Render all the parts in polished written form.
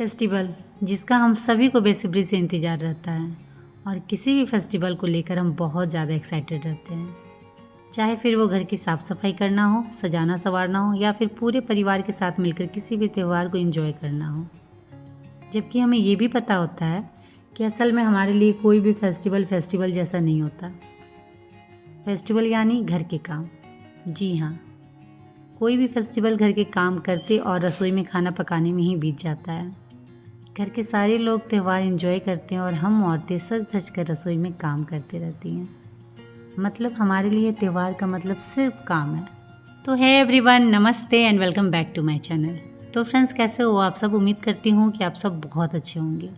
Festival जिसका हम सभी को बेसब्री से इंतज़ार रहता है और किसी भी फेस्टिवल को लेकर हम बहुत ज़्यादा एक्साइटेड रहते हैं। चाहे फिर वो घर की साफ़ सफाई करना हो, सजाना संवारना हो या फिर पूरे परिवार के साथ मिलकर किसी भी त्यौहार को एंजॉय करना हो। जबकि हमें ये भी पता होता है कि असल में हमारे लिए कोई भी फेस्टिवल जैसा नहीं होता। फेस्टिवल यानी घर के काम। जी हाँ, कोई भी फेस्टिवल घर के काम करते और रसोई में खाना पकाने में ही बीत जाता है। घर के सारे लोग त्यौहार एंजॉय करते हैं और हम औरतें सज धज कर रसोई में काम करते रहती हैं। मतलब हमारे लिए त्यौहार का मतलब सिर्फ काम है। तो है एवरीवन, नमस्ते and welcome back to my channel. तो फ्रेंड्स, कैसे हो आप सब? उम्मीद करती हूँ कि आप सब बहुत अच्छे होंगे।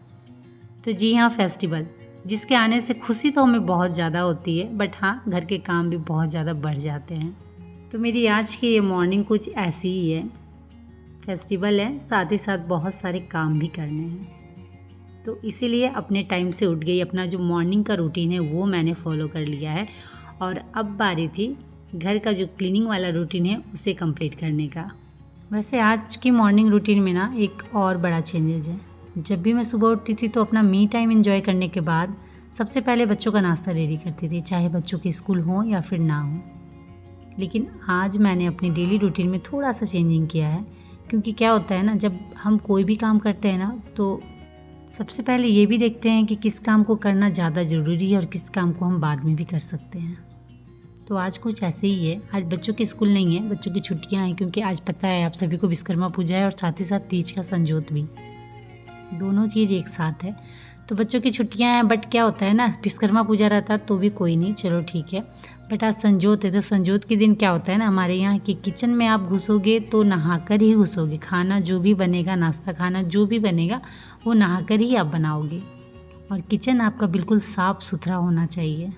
तो जी हाँ, फेस्टिवल जिसके आने से खुशी तो हमें बहुत ज़्यादा होती है, बट हाँ, घर के काम भी बहुत ज़्यादा बढ़ जाते हैं। तो मेरी आज की ये मॉर्निंग कुछ ऐसी ही है। फेस्टिवल है, साथ ही साथ बहुत सारे काम भी करने हैं, तो इसीलिए अपने टाइम से उठ गई। अपना जो मॉर्निंग का रूटीन है वो मैंने फॉलो कर लिया है और अब बारी थी घर का जो क्लीनिंग वाला रूटीन है उसे कंप्लीट करने का। वैसे आज की मॉर्निंग रूटीन में ना एक और बड़ा चेंजेस है। जब भी मैं सुबह उठती थी तो अपना मी टाइम एंजॉय करने के बाद सबसे पहले बच्चों का नाश्ता रेडी करती थी, चाहे बच्चों के स्कूल हो या फिर ना हो। लेकिन आज मैंने अपनी डेली रूटीन में थोड़ा सा चेंजिंग किया है, क्योंकि क्या होता है ना, जब हम कोई भी काम करते हैं ना तो सबसे पहले ये भी देखते हैं कि किस काम को करना ज़्यादा ज़रूरी है और किस काम को हम बाद में भी कर सकते हैं। तो आज कुछ ऐसे ही है। आज बच्चों के स्कूल नहीं है, बच्चों की छुट्टियां हैं, क्योंकि आज पता है आप सभी को विश्वकर्मा पूजा है और साथ ही साथ तीज का संजोत भी, दोनों चीज़ एक साथ है। तो बच्चों की छुट्टियां हैं, बट क्या होता है ना, विश्वकर्मा पूजा रहता तो भी कोई नहीं, चलो ठीक है, बट आज संजोत है। तो संजोत के दिन क्या होता है ना, हमारे यहाँ कि किचन में आप घुसोगे तो नहाकर ही घुसोगे। खाना जो भी बनेगा, नाश्ता खाना जो भी बनेगा वो नहाकर ही आप बनाओगे और किचन आपका बिल्कुल साफ़ सुथरा होना चाहिए।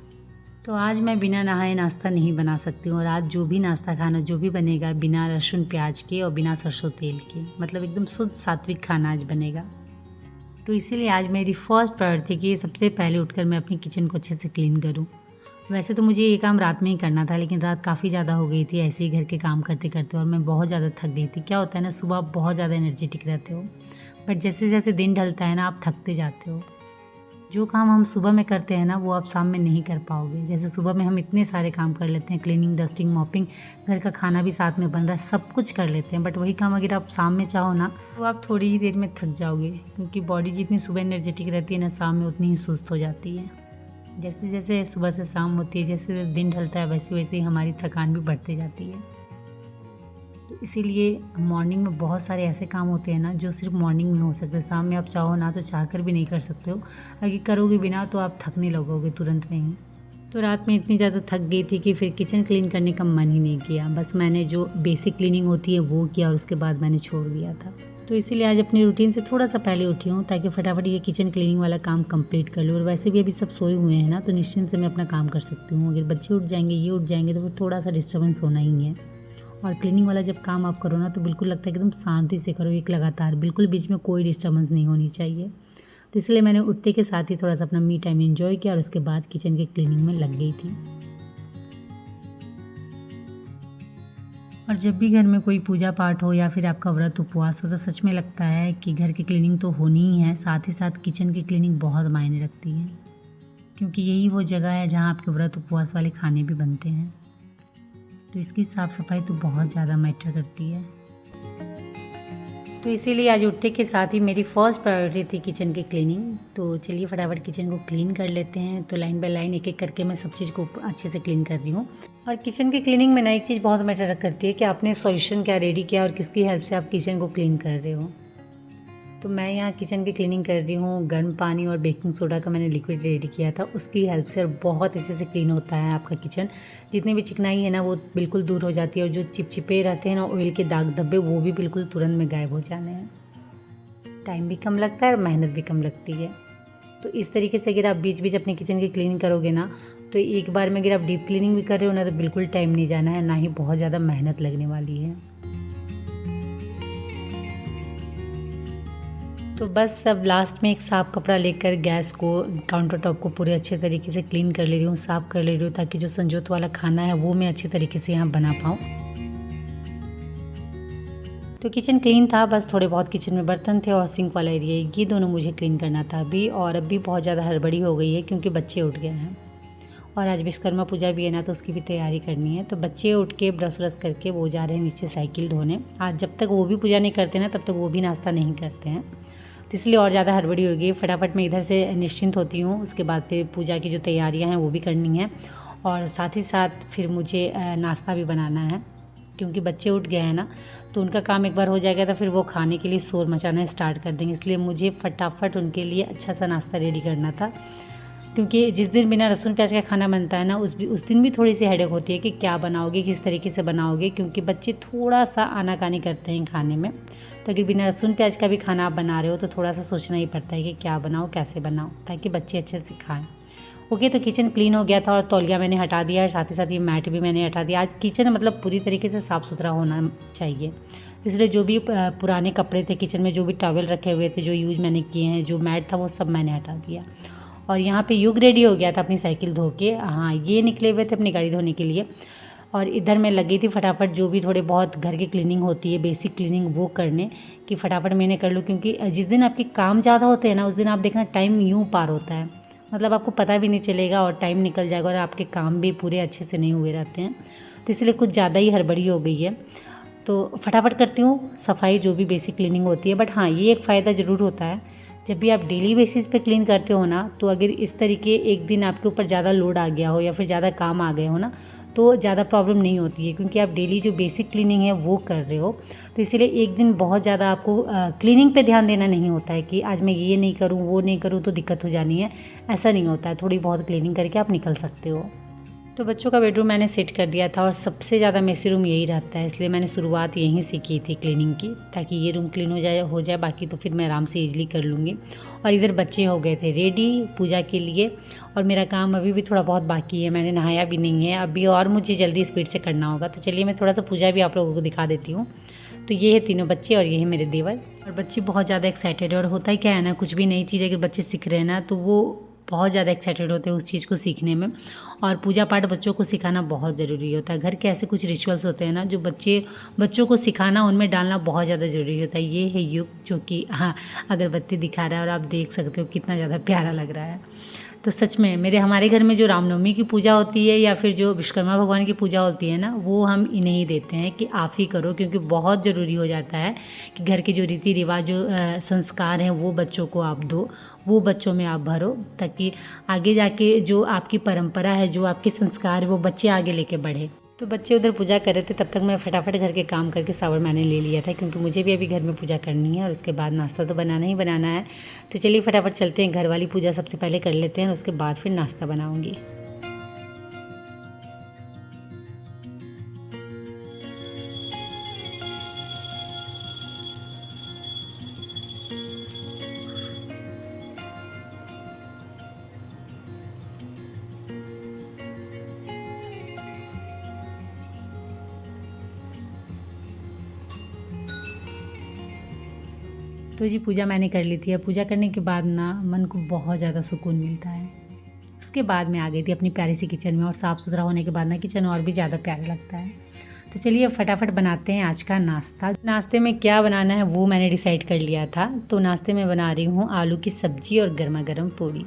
तो आज मैं बिना नहाए नाश्ता नहीं बना सकती हूँ और आज जो भी नाश्ता खाना जो भी बनेगा बिना लहसुन प्याज के और बिना सरसों तेल के, मतलब एकदम शुद्ध सात्विक खाना आज बनेगा। तो इसीलिए आज मेरी फर्स्ट प्रायोरिटी थी कि सबसे पहले उठकर मैं अपनी किचन को अच्छे से क्लीन करूं। वैसे तो मुझे ये काम रात में ही करना था, लेकिन रात काफ़ी ज़्यादा हो गई थी ऐसे ही घर के काम करते करते और मैं बहुत ज़्यादा थक गई थी। क्या होता है ना, सुबह आप बहुत ज़्यादा एनर्जेटिक रहते हो, बट जैसे जैसे दिन ढलता है ना आप थकते जाते हो। जो काम हम सुबह में करते हैं ना वो आप शाम में नहीं कर पाओगे। जैसे सुबह में हम इतने सारे काम कर लेते हैं, क्लीनिंग, डस्टिंग, मॉपिंग, घर का खाना भी साथ में बन रहा है, सब कुछ कर लेते हैं, बट वही काम अगर आप शाम में चाहो ना तो आप थोड़ी ही देर में थक जाओगे, क्योंकि बॉडी जितनी सुबह एनर्जेटिक रहती है ना, शाम में उतनी ही सुस्त हो जाती है। जैसे जैसे सुबह से शाम होती है, जैसे दिन ढलता है, वैसे वैसे ही हमारी थकान भी बढ़ती जाती है। तो इसीलिए मॉर्निंग में बहुत सारे ऐसे काम होते हैं ना जो सिर्फ मॉर्निंग में हो सकते हैं, शाम में आप चाहो ना तो चाहकर भी नहीं कर सकते हो। अगर करोगे भी ना तो आप थकने लगोगे तुरंत में ही। तो रात में इतनी ज़्यादा थक गई थी कि फिर किचन क्लीन करने का मन ही नहीं किया। बस मैंने जो बेसिक क्लीनिंग होती है वो किया और उसके बाद मैंने छोड़ दिया था। तो इसीलिए आज अपनी रूटीन से थोड़ा सा पहले उठी हूँ ताकि फटाफट ये किचन क्लीनिंग वाला काम कंप्लीट कर लूँ। और वैसे भी अभी सब सोए हुए हैं ना, तो निश्चिंत से मैं अपना काम कर सकती हूँ। अगर बच्चे उठ जाएंगे, ये उठ जाएंगे, तो फिर थोड़ा सा डिस्टर्बेंस होना ही है। और क्लीनिंग वाला जब काम आप करो ना तो बिल्कुल लगता है कि एकदम शांति से करो, एक लगातार, बिल्कुल बीच में कोई डिस्टर्बेंस नहीं होनी चाहिए। तो इसलिए मैंने उठते के साथ ही थोड़ा सा अपना मी टाइम एंजॉय किया और उसके बाद किचन के क्लीनिंग में लग गई थी। और जब भी घर में कोई पूजा पाठ हो या फिर आपका व्रत उपवास हो तो सच में लगता है कि घर की क्लीनिंग तो होनी ही है, साथ ही साथ किचन की क्लीनिंग बहुत मायने रखती है, क्योंकि यही वो जगह है जहाँ आपके व्रत उपवास वाले खाने भी बनते हैं। तो इसकी साफ़ सफाई तो बहुत ज़्यादा मैटर करती है। तो इसीलिए आज उठते के साथ ही मेरी फर्स्ट प्रायोरिटी थी किचन की क्लीनिंग। तो चलिए फटाफट किचन को क्लीन कर लेते हैं। तो लाइन बाय लाइन एक एक करके मैं सब चीज़ को अच्छे से क्लीन कर रही हूँ। और किचन की क्लीनिंग में ना एक चीज़ बहुत मैटर करती है कि आपने सॉल्यूशन क्या रेडी किया और किसकी हेल्प से आप किचन को क्लीन कर रहे हो। तो मैं यहाँ किचन की क्लीनिंग कर रही हूँ, गर्म पानी और बेकिंग सोडा का मैंने लिक्विड रेडी किया था, उसकी हेल्प से, और बहुत अच्छे से क्लीन होता है आपका किचन। जितनी भी चिकनाई है ना वो बिल्कुल दूर हो जाती है और जो चिपचिपे रहते हैं ना ऑयल के दाग धब्बे, वो भी बिल्कुल तुरंत में गायब हो जाने हैं। टाइम भी कम लगता है और मेहनत भी कम लगती है। तो इस तरीके से अगर आप बीच बीच अपनी किचन की क्लीनिंग करोगे ना तो एक बार में अगर आप डीप क्लीनिंग भी कर रहे हो ना तो बिल्कुल टाइम नहीं जाना है, ना ही बहुत ज़्यादा मेहनत लगने वाली है। तो बस सब लास्ट में एक साफ़ कपड़ा लेकर गैस को, काउंटर टॉप को पूरे अच्छे तरीके से क्लीन कर ले रही हूँ, साफ़ कर ले रही हूँ, ताकि जो संजोत वाला खाना है वो मैं अच्छे तरीके से यहाँ बना पाऊँ। तो किचन क्लीन था, बस थोड़े बहुत किचन में बर्तन थे और सिंक वाला एरिया, ये दोनों मुझे क्लीन करना था अभी। और अभी बहुत ज़्यादा हड़बड़ी हो गई है क्योंकि बच्चे उठ गए हैं और आज विश्वकर्मा पूजा भी है ना, तो उसकी भी तैयारी करनी है। तो बच्चे उठ के ब्रश व्रश करके वो जा रहे हैं नीचे साइकिल धोने। आज जब तक वो भी पूजा नहीं करते ना तब तक वो भी नाश्ता नहीं करते हैं, तो इसलिए और ज़्यादा हड़बड़ी हो गई। फटाफट मैं इधर से निश्चिंत होती हूँ, उसके बाद फिर पूजा की जो तैयारियाँ हैं वो भी करनी है और साथ ही साथ फिर मुझे नाश्ता भी बनाना है क्योंकि बच्चे उठ गए हैं ना, तो उनका काम एक बार हो जाएगा तो फिर वो खाने के लिए शोर मचाना स्टार्ट कर देंगे। इसलिए मुझे फटाफट उनके लिए अच्छा सा नाश्ता रेडी करना था, क्योंकि जिस दिन बिना लहसुन प्याज का खाना बनता है ना उस दिन भी थोड़ी सी हेडेक होती है कि क्या बनाओगे, किस तरीके से बनाओगे, क्योंकि बच्चे थोड़ा सा आनाकानी करते हैं खाने में। तो अगर बिना लहसुन प्याज का भी खाना आप बना रहे हो तो थोड़ा सा सोचना ही पड़ता है कि क्या बनाओ, कैसे बनाओ, ताकि बच्चे अच्छे से खाएँ। ओके, तो किचन क्लीन हो गया था और तौलिया मैंने हटा दिया और साथ ही साथ ये मैट भी मैंने हटा दिया। आज किचन मतलब पूरी तरीके से साफ़ सुथरा होना चाहिए, इसलिए जो भी पुराने कपड़े थे किचन में, जो भी टॉवल रखे हुए थे जो यूज़ मैंने किए हैं, जो मैट था वो सब मैंने हटा दिया। और यहाँ पे युग रेडी हो गया था अपनी साइकिल धो के। हाँ, ये निकले हुए थे अपनी गाड़ी धोने के लिए और इधर मैं लगी थी फटाफट जो भी थोड़े बहुत घर की क्लीनिंग होती है, बेसिक क्लीनिंग, वो करने कि फटाफट मैंने कर लूँ। क्योंकि जिस दिन आपके काम ज़्यादा होते हैं ना उस दिन आप देखना टाइम यूँ पार होता है, मतलब आपको पता भी नहीं चलेगा और टाइम निकल जाएगा और आपके काम भी पूरे अच्छे से नहीं हुए रहते हैं। तो इसलिए कुछ ज़्यादा ही हड़बड़ी हो गई है, तो फटाफट करती हूँ सफाई जो भी बेसिक क्लीनिंग होती है। बट हाँ, ये एक फ़ायदा ज़रूर होता है, जब भी आप डेली बेसिस पे क्लीन करते हो ना, तो अगर इस तरीके एक दिन आपके ऊपर ज़्यादा लोड आ गया हो या फिर ज़्यादा काम आ गए हो ना, तो ज़्यादा प्रॉब्लम नहीं होती है, क्योंकि आप डेली जो बेसिक क्लीनिंग है वो कर रहे हो। तो इसीलिए एक दिन बहुत ज़्यादा आपको क्लीनिंग पे ध्यान देना नहीं होता है कि आज मैं ये नहीं करूँ, वो नहीं करूँ तो दिक्कत हो जानी है, ऐसा नहीं होता है। थोड़ी बहुत क्लीनिंग करके आप निकल सकते हो। तो बच्चों का बेडरूम मैंने सेट कर दिया था और सबसे ज़्यादा मेसी रूम यही रहता है, इसलिए मैंने शुरुआत यहीं से की थी क्लीनिंग की, ताकि ये रूम क्लीन हो जाए, बाकी तो फिर मैं आराम से ईजिली कर लूँगी। और इधर बच्चे हो गए थे रेडी पूजा के लिए और मेरा काम अभी भी थोड़ा बहुत बाकी है, मैंने नहाया भी नहीं है अभी और मुझे जल्दी स्पीड से करना होगा। तो चलिए मैं थोड़ा सा पूजा भी आप लोगों को दिखा देती हूँ। तो ये है तीनों बच्चे और ये है मेरे देवर। और बच्चे बहुत ज़्यादा एक्साइटेड है, और होता ही क्या है ना, कुछ भी नई चीज़ अगर बच्चे सीख रहे हैं ना तो वो बहुत ज़्यादा एक्साइटेड होते हैं उस चीज़ को सीखने में। और पूजा पाठ बच्चों को सिखाना बहुत ज़रूरी होता है। घर के ऐसे कुछ रिचुअल्स होते हैं ना जो बच्चों को सिखाना, उनमें डालना बहुत ज़्यादा ज़रूरी होता है। ये है युग जो कि हाँ अगरबत्ती दिखा रहा है और आप देख सकते हो कितना ज़्यादा प्यारा लग रहा है। तो सच में हमारे घर में जो रामनवमी की पूजा होती है या फिर जो विश्वकर्मा भगवान की पूजा होती है ना, वो हम इन्हें ही देते हैं कि आप ही करो, क्योंकि बहुत ज़रूरी हो जाता है कि घर के जो रीति रिवाज, जो संस्कार हैं वो बच्चों को आप दो, वो बच्चों में आप भरो, ताकि आगे जाके जो आपकी परंपरा है, जो आपके संस्कार है, वो बच्चे आगे लेके बढ़े। तो बच्चे उधर पूजा कर रहे थे, तब तक मैं फटाफट घर के काम करके शावर मैंने ले लिया था, क्योंकि मुझे भी अभी घर में पूजा करनी है और उसके बाद नाश्ता तो बनाना ही बनाना है। तो चलिए फटाफट चलते हैं, घर वाली पूजा सबसे पहले कर लेते हैं और उसके बाद फिर नाश्ता बनाऊँगी। तो जी पूजा मैंने कर ली थी। अब पूजा करने के बाद ना मन को बहुत ज़्यादा सुकून मिलता है। उसके बाद मैं आ गई थी अपनी प्यारी सी किचन में, और साफ़ सुथरा होने के बाद ना किचन और भी ज़्यादा प्यारा लगता है। तो चलिए अब फटाफट बनाते हैं आज का नाश्ता। नाश्ते में क्या बनाना है वो मैंने डिसाइड कर लिया था। तो नाश्ते में बना रही हूँ आलू की सब्ज़ी और गर्मा गर्म पूड़ी।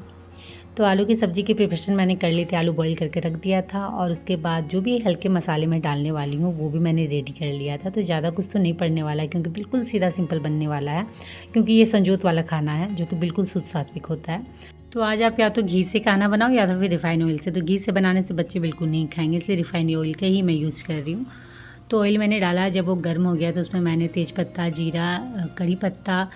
तो आलू की सब्ज़ी की प्रिपरेशन मैंने कर ली थी, आलू बॉईल करके रख दिया था और उसके बाद जो भी हल्के मसाले मैं डालने वाली हूँ वो भी मैंने रेडी कर लिया था। तो ज़्यादा कुछ तो नहीं पड़ने वाला है, क्योंकि बिल्कुल सीधा सिंपल बनने वाला है, क्योंकि ये संजोत वाला खाना है जो कि बिल्कुल शुद्ध सात्विक होता है। तो आज आप या तो घी से खाना बनाओ या तो फिर रिफाइन ऑयल से। तो घी से बनाने से बच्चे बिल्कुल नहीं खाएंगे, इसलिए रिफाइन ऑयल का ही मैं यूज़ कर रही हूँ। तो ऑयल मैंने डाला, जब वो गर्म हो गया तो उसमें मैंने तेज़पत्ता, जीरा, कड़ी पत्ता,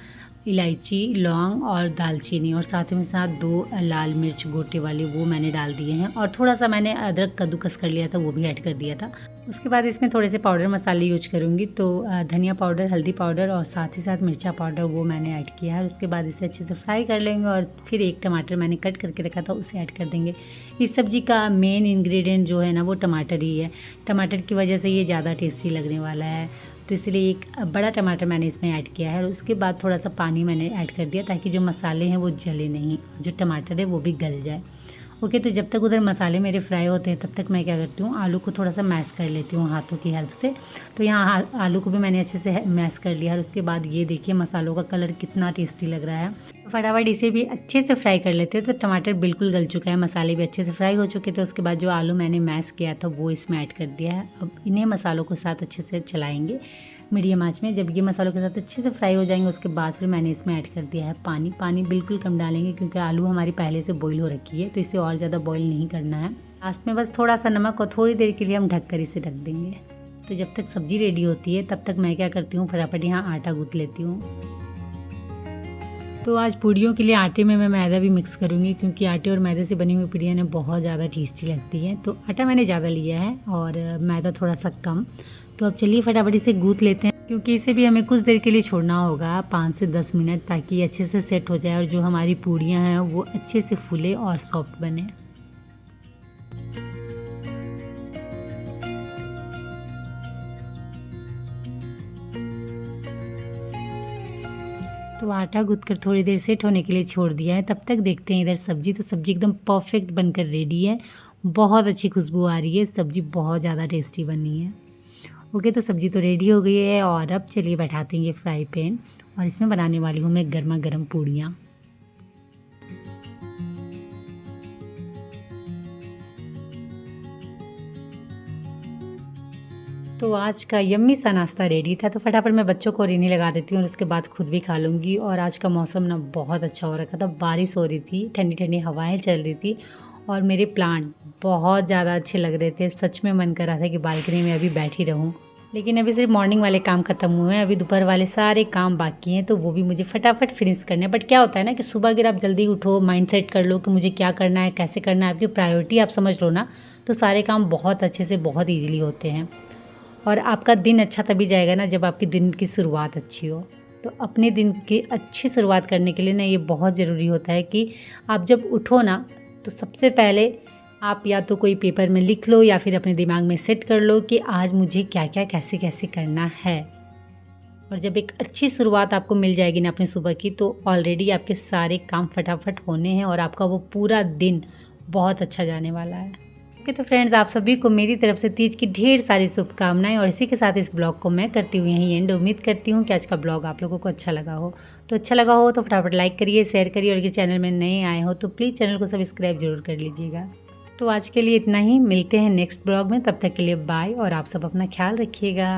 इलायची, लौंग और दालचीनी और साथ में साथ 2 लाल मिर्च गोटे वाले वो मैंने डाल दिए हैं, और थोड़ा सा मैंने अदरक कद्दूकस कर लिया था वो भी ऐड कर दिया था। उसके बाद इसमें थोड़े से पाउडर मसाले यूज करूँगी, तो धनिया पाउडर, हल्दी पाउडर और साथ ही साथ मिर्चा पाउडर वो मैंने ऐड किया है। उसके बाद इसे अच्छे से फ्राई कर लेंगे और फिर एक टमाटर मैंने कट करके रखा था उसे ऐड कर देंगे। इस सब्ज़ी का मेन इंग्रेडिएंट जो है ना वो टमाटर ही है। टमाटर की वजह से ये ज़्यादा टेस्टी लगने वाला है, तो इसलिए एक बड़ा टमाटर मैंने इसमें ऐड किया है। और उसके बाद थोड़ा सा पानी मैंने ऐड कर दिया ताकि जो मसाले हैं वो जले नहीं और जो टमाटर है वो भी गल जाए। ओके, तो जब तक उधर मसाले मेरे फ्राई होते हैं तब तक मैं क्या करती हूँ, आलू को थोड़ा सा मैश कर लेती हूँ हाथों की हेल्प से। तो यहाँ आलू को भी मैंने अच्छे से मैश कर लिया और उसके बाद ये देखिए मसालों का कलर कितना टेस्टी लग रहा है। फटाफट इसे भी अच्छे से फ्राई कर लेते हैं। तो टमाटर बिल्कुल गल चुका है, मसाले भी अच्छे से फ्राई हो चुके थे। उसके बाद जो आलू मैंने मैश किया था वो इसमें ऐड कर दिया है। अब इन्हें मसालों के साथ अच्छे से चलाएंगे मीडियम आंच में। जब ये मसालों के साथ अच्छे से फ्राई हो जाएंगे उसके बाद फिर मैंने इसमें ऐड कर दिया है पानी। पानी बिल्कुल कम डालेंगे क्योंकि आलू हमारी पहले से बॉईल हो रखी है, तो इसे और ज़्यादा बॉईल नहीं करना है। लास्ट में बस थोड़ा सा नमक और थोड़ी देर के लिए हम ढककर इसे ढक देंगे। तो जब तक सब्ज़ी रेडी होती है तब तक मैं क्या करती हूँ, फटाफट यहाँ आटा गूँथ लेती हूँ। तो आज पूड़ियों के लिए आटे में मैं मैदा भी मिक्स करूँगी क्योंकि आटे और मैदे से बनी हुई पूड़ियाँ ना बहुत ज़्यादा टेस्टी लगती हैं। तो आटा मैंने ज़्यादा लिया है और मैदा थोड़ा सा कम। तो अब चलिए फटाफट इसे गूँथ लेते हैं क्योंकि इसे भी हमें कुछ देर के लिए छोड़ना होगा, 5 से 10 मिनट, ताकि ये अच्छे से सेट हो जाए और जो हमारी पूड़ियाँ हैं वो अच्छे से फूले और सॉफ्ट बने। तो आटा गूँथ कर थोड़ी देर सेट होने के लिए छोड़ दिया है। तब तक देखते हैं इधर सब्ज़ी। तो सब्ज़ी एकदम परफेक्ट बनकर रेडी है, बहुत अच्छी खुशबू आ रही है, सब्ज़ी बहुत ज़्यादा टेस्टी बनी है। ओके, तो सब्ज़ी तो रेडी हो गई है और अब चलिए बैठाते हैं ये फ्राई पैन और इसमें बनाने वाली हूँ मैं गर्मा गर्म पूड़ियाँ। तो आज का यम्मी सा नाश्ता रेडी था। तो फटाफट मैं बच्चों को रीनी लगा देती हूँ और उसके बाद खुद भी खा लूँगी। और आज का मौसम ना बहुत अच्छा हो रखा था, बारिश हो रही थी, ठंडी ठंडी हवाएं चल रही थी और मेरे प्लांट बहुत ज़्यादा अच्छे लग रहे थे। सच में मन कर रहा था कि बालकनी में अभी बैठी रहूँ, लेकिन अभी सिर्फ मॉर्निंग वाले काम ख़त्म हुए हैं, अभी दोपहर वाले सारे काम बाकी हैं, तो वो भी मुझे फटाफट फिनिश करने हैं। बट क्या होता है ना कि सुबह अगर आप जल्दी उठो, माइंड सेट कर लो कि मुझे क्या करना है, कैसे करना है, आपकी प्रायोरिटी आप समझ लो ना, तो सारे काम बहुत अच्छे से बहुत ईजिली होते हैं। और आपका दिन अच्छा तभी जाएगा ना जब आपकी दिन की शुरुआत अच्छी हो। तो अपने दिन की अच्छी शुरुआत करने के लिए ना ये बहुत ज़रूरी होता है कि आप जब उठो ना तो सबसे पहले आप या तो कोई पेपर में लिख लो या फिर अपने दिमाग में सेट कर लो कि आज मुझे क्या क्या कैसे कैसे करना है। और जब एक अच्छी शुरुआत आपको मिल जाएगी ना अपनी सुबह की, तो ऑलरेडी आपके सारे काम फटाफट होने हैं और आपका वो पूरा दिन बहुत अच्छा जाने वाला है। ओके, तो फ्रेंड्स आप सभी को मेरी तरफ से तीज की ढेर सारी शुभकामनाएं और इसी के साथ इस ब्लॉग को मैं करती हूँ यहीं एंड। उम्मीद करती हूँ कि आज का ब्लॉग आप लोगों को अच्छा लगा हो। तो अच्छा लगा हो तो फटाफट लाइक करिए, शेयर करिए और अगर चैनल में नए आए हो तो प्लीज़ चैनल को सब्सक्राइब जरूर कर लीजिएगा। तो आज के लिए इतना ही, मिलते हैं नेक्स्ट ब्लॉग में, तब तक के लिए बाय और आप सब अपना ख्याल रखिएगा।